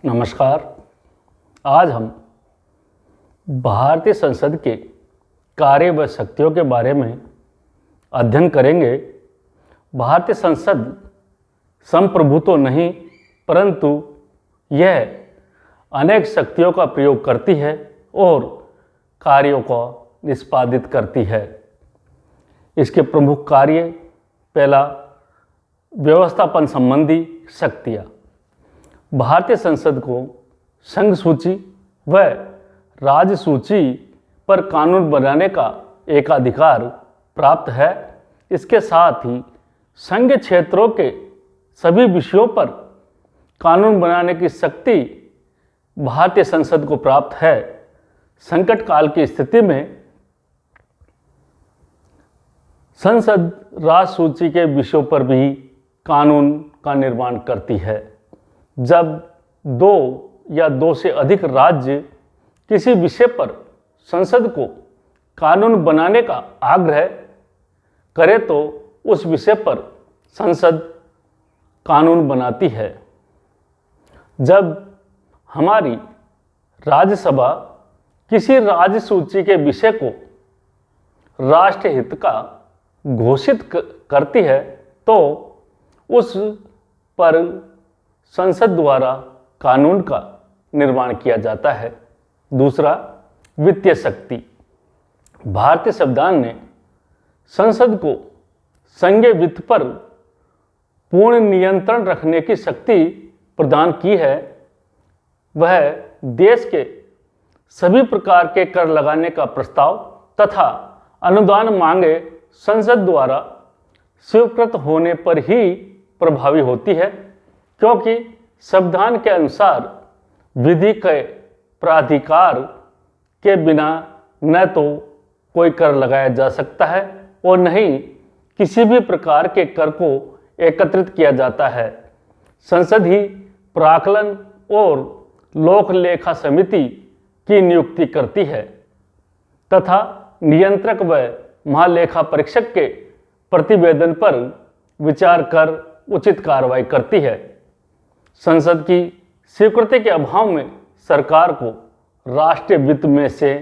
नमस्कार। आज हम भारतीय संसद के कार्य व शक्तियों के बारे में अध्ययन करेंगे। भारतीय संसद संप्रभु तो नहीं, परंतु यह अनेक शक्तियों का प्रयोग करती है और कार्यों को निष्पादित करती है। इसके प्रमुख कार्य: पहला, व्यवस्थापन संबंधी शक्तियाँ। भारतीय संसद को संघ सूची व राज्य सूची पर कानून बनाने का एकाधिकार प्राप्त है। इसके साथ ही संघ क्षेत्रों के सभी विषयों पर कानून बनाने की शक्ति भारतीय संसद को प्राप्त है। संकट काल की स्थिति में संसद राज्य सूची के विषयों पर भी कानून का निर्माण करती है। जब दो या दो से अधिक राज्य किसी विषय पर संसद को कानून बनाने का आग्रह करे तो उस विषय पर संसद कानून बनाती है। जब हमारी राज्यसभा किसी राज्य सूची के विषय को राष्ट्रीय हित का घोषित करती है तो उस पर संसद द्वारा कानून का निर्माण किया जाता है। दूसरा, वित्तीय शक्ति। भारतीय संविधान ने संसद को संघीय वित्त पर पूर्ण नियंत्रण रखने की शक्ति प्रदान की है। वह देश के सभी प्रकार के कर लगाने का प्रस्ताव तथा अनुदान मांगे संसद द्वारा स्वीकृत होने पर ही प्रभावी होती है, क्योंकि संविधान के अनुसार विधि के प्राधिकार के बिना न तो कोई कर लगाया जा सकता है और न ही किसी भी प्रकार के कर को एकत्रित किया जाता है। संसद ही प्राक्कलन और लोक लेखा समिति की नियुक्ति करती है तथा नियंत्रक व महालेखा परीक्षक के प्रतिवेदन पर विचार कर उचित कार्रवाई करती है। संसद की स्वीकृति के अभाव में सरकार को राष्ट्रीय वित्त में से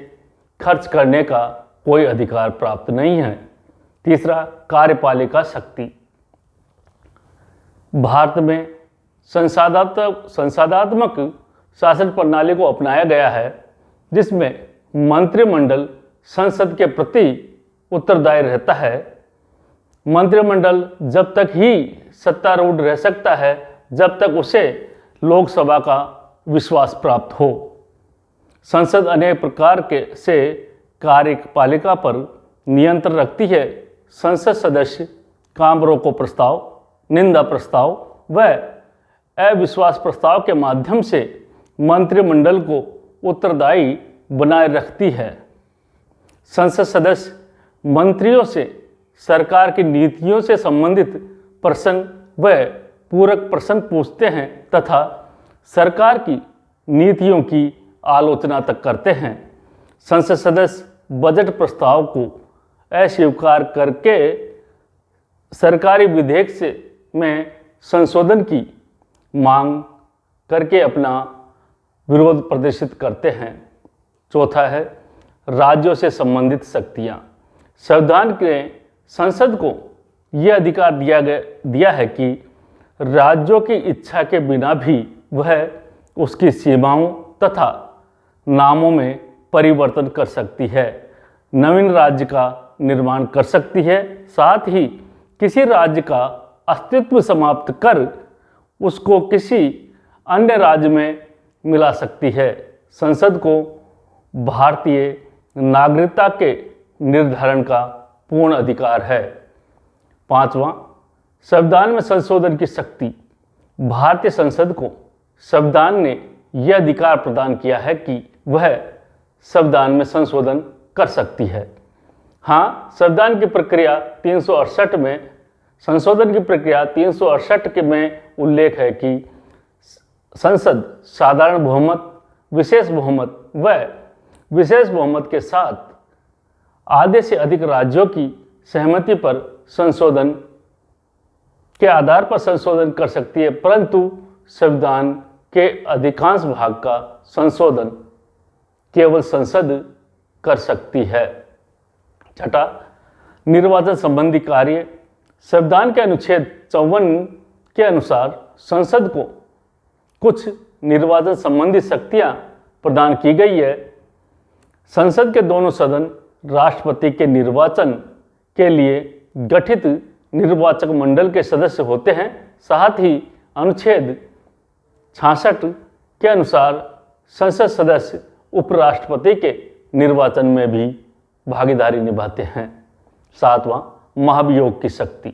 खर्च करने का कोई अधिकार प्राप्त नहीं है। तीसरा, कार्यपालिका शक्ति। भारत में संसदात्मक शासन प्रणाली को अपनाया गया है, जिसमें मंत्रिमंडल संसद के प्रति उत्तरदायी रहता है। मंत्रिमंडल जब तक ही सत्तारूढ़ रह सकता है जब तक उसे लोकसभा का विश्वास प्राप्त हो। संसद अनेक प्रकार के से कार्यपालिका पर नियंत्रण रखती है। संसद सदस्य काम रोको प्रस्ताव, निंदा प्रस्ताव व अविश्वास प्रस्ताव के माध्यम से मंत्रिमंडल को उत्तरदायी बनाए रखती है। संसद सदस्य मंत्रियों से सरकार की नीतियों से संबंधित प्रश्न व पूरक प्रश्न पूछते हैं तथा सरकार की नीतियों की आलोचना तक करते हैं। संसद सदस्य बजट प्रस्ताव को अस्वीकार करके सरकारी विधेयक से में संशोधन की मांग करके अपना विरोध प्रदर्शित करते हैं। चौथा है, राज्यों से संबंधित शक्तियाँ। संविधान के संसद को यह अधिकार दिया है कि राज्यों की इच्छा के बिना भी वह उसकी सीमाओं तथा नामों में परिवर्तन कर सकती है, नवीन राज्य का निर्माण कर सकती है, साथ ही किसी राज्य का अस्तित्व समाप्त कर उसको किसी अन्य राज्य में मिला सकती है। संसद को भारतीय नागरिकता के निर्धारण का पूर्ण अधिकार है। पांचवा, संविधान में संशोधन की शक्ति। भारतीय संसद को संविधान ने यह अधिकार प्रदान किया है कि वह संविधान में संशोधन कर सकती है। हाँ, संविधान की प्रक्रिया 368 में संशोधन की प्रक्रिया 368 के में उल्लेख है कि संसद साधारण बहुमत, विशेष बहुमत व विशेष बहुमत के साथ आधे से अधिक राज्यों की सहमति पर संशोधन के आधार पर संशोधन कर सकती है, परंतु संविधान के अधिकांश भाग का संशोधन केवल संसद कर सकती है। छठा, निर्वाचन संबंधी कार्य। संविधान के अनुच्छेद 54 के अनुसार संसद को कुछ निर्वाचन संबंधी शक्तियां प्रदान की गई है। संसद के दोनों सदन राष्ट्रपति के निर्वाचन के लिए गठित निर्वाचक मंडल के सदस्य होते हैं। साथ ही अनुच्छेद 66 के अनुसार संसद सदस्य उपराष्ट्रपति के निर्वाचन में भी भागीदारी निभाते हैं। सातवां, महाभियोग की शक्ति।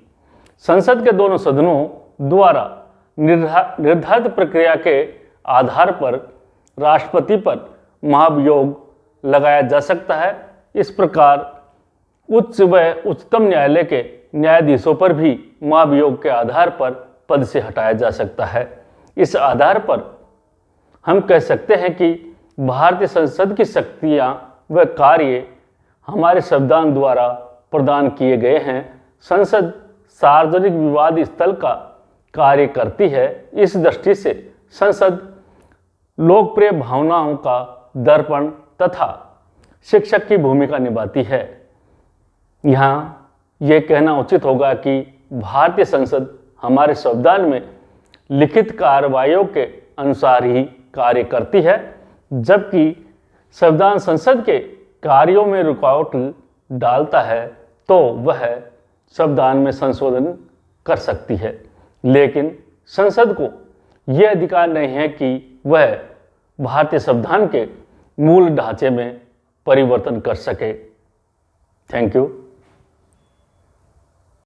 संसद के दोनों सदनों द्वारा निर्धारित प्रक्रिया के आधार पर राष्ट्रपति पर महाभियोग लगाया जा सकता है। इस प्रकार उच्च व उच्चतम न्यायालय के न्यायाधीशों पर भी महाभियोग के आधार पर पद से हटाया जा सकता है। इस आधार पर हम कह सकते हैं कि भारतीय संसद की शक्तियां व कार्य हमारे संविधान द्वारा प्रदान किए गए हैं। संसद सार्वजनिक विवाद स्थल का कार्य करती है। इस दृष्टि से संसद लोकप्रिय भावनाओं का दर्पण तथा शिक्षक की भूमिका निभाती है। यहाँ ये कहना उचित होगा कि भारतीय संसद हमारे संविधान में लिखित कार्रवाइयों के अनुसार ही कार्य करती है, जबकि संविधान संसद के कार्यों में रुकावट डालता है तो वह संविधान में संशोधन कर सकती है। लेकिन संसद को यह अधिकार नहीं है कि वह भारतीय संविधान के मूल ढांचे में परिवर्तन कर सके। Thank you.